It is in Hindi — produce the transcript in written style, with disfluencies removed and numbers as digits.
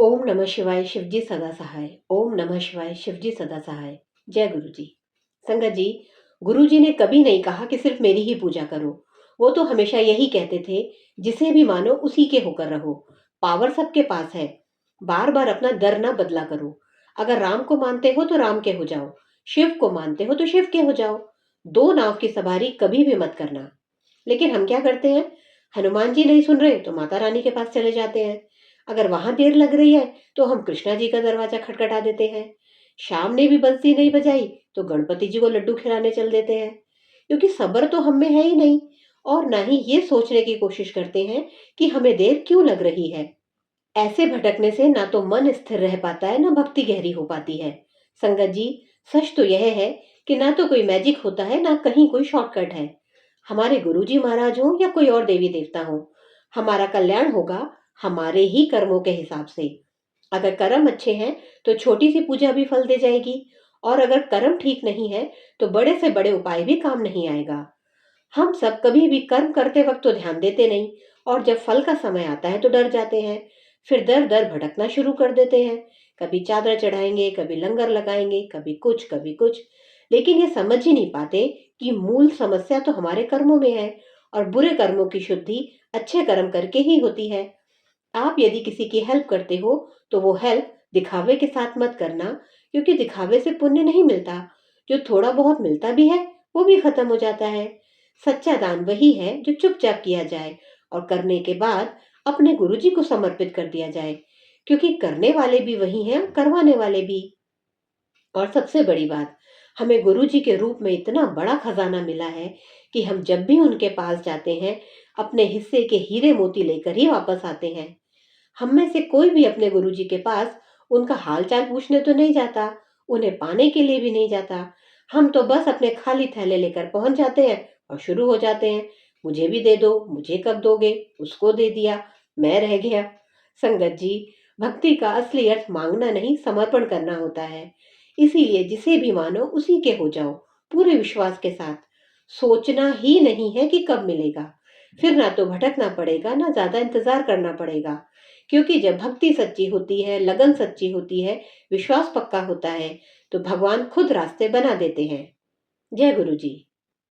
ओम नमः शिवाय शिवजी सदा सहाय। ओम नमः शिवाय शिवजी सदा सहाय। जय गुरु जी। संगत जी, गुरु जी ने कभी नहीं कहा कि सिर्फ मेरी ही पूजा करो। वो तो हमेशा यही कहते थे, जिसे भी मानो उसी के होकर रहो। पावर सबके पास है। बार बार अपना दर ना बदला करो। अगर राम को मानते हो तो राम के हो जाओ, शिव को मानते हो तो शिव के हो जाओ। दो नाव की सवारी कभी भी मत करना। लेकिन हम क्या करते हैं? हनुमान जी नहीं सुन रहे तो माता रानी के पास चले जाते हैं। अगर वहां देर लग रही है तो हम कृष्णा जी का दरवाजा खटखटा देते हैं। शाम ने भी बंसी नहीं बजाई तो गणपति जी को लड्डू खिलाने चल देते हैं। क्योंकि सब्र तो हम में है ही नहीं, और ना ही ये सोचने की कोशिश करते हैं कि हमें देर क्यों लग रही है। ऐसे भटकने से ना तो मन स्थिर रह पाता है, ना भक्ति गहरी हो पाती है। संगत जी, सच तो यह है कि ना तो कोई मैजिक होता है, ना कहीं कोई शॉर्टकट है। हमारे गुरुजी महाराज हो या कोई और देवी देवता हो, हमारा कल्याण होगा हमारे ही कर्मों के हिसाब से। अगर कर्म अच्छे हैं तो छोटी सी पूजा भी फल दे जाएगी, और अगर कर्म ठीक नहीं है तो बड़े से बड़े उपाय भी काम नहीं आएगा। हम सब कभी भी कर्म करते वक्त तो ध्यान देते नहीं, और जब फल का समय आता है तो डर जाते हैं। फिर दर दर भटकना शुरू कर देते हैं। कभी चादर चढ़ाएंगे, कभी लंगर लगाएंगे, कभी कुछ कभी कुछ। लेकिन ये समझ ही नहीं पाते कि मूल समस्या तो हमारे कर्मों में है, और बुरे कर्मों की शुद्धि अच्छे कर्म करके ही होती है। आप यदि किसी की हेल्प करते हो तो वो हेल्प दिखावे के साथ मत करना, क्योंकि दिखावे से पुण्य नहीं मिलता। जो थोड़ा बहुत मिलता भी है वो भी खत्म हो जाता है। सच्चा दान वही है जो चुपचाप किया जाए, और करने के बाद अपने गुरुजी को समर्पित कर दिया जाए, क्योंकि करने वाले भी वही हैं और करवाने वाले भी। और सबसे बड़ी बात, हमें गुरुजी के रूप में इतना बड़ा खजाना मिला है कि हम जब भी उनके पास जाते हैं अपने हिस्से के हीरे मोती लेकर ही वापस आते हैं। हम में से कोई भी अपने गुरुजी के पास उनका हालचाल पूछने तो नहीं जाता, उन्हें पाने के लिए भी नहीं जाता। हम तो बस अपने खाली थैले लेकर पहुंच जाते हैं और शुरू हो जाते हैं। मुझे भी दे दो, मुझे कब दोगे? उसको दे दिया, मैं रह गया। संगत जी, भक्ति का असली अर्थ मांगना नहीं, समर्पण करना होता है। इसीलिए जिसे भी मानो उसी के हो जाओ, पूरे विश्वास के साथ। सोचना ही नहीं है कि कब मिलेगा। फिर ना तो भटकना पड़ेगा, ना ज्यादा इंतजार करना पड़ेगा। क्योंकि जब भक्ति सच्ची होती है, लगन सच्ची होती है, विश्वास पक्का होता है, तो भगवान खुद रास्ते बना देते हैं। जय गुरु जी।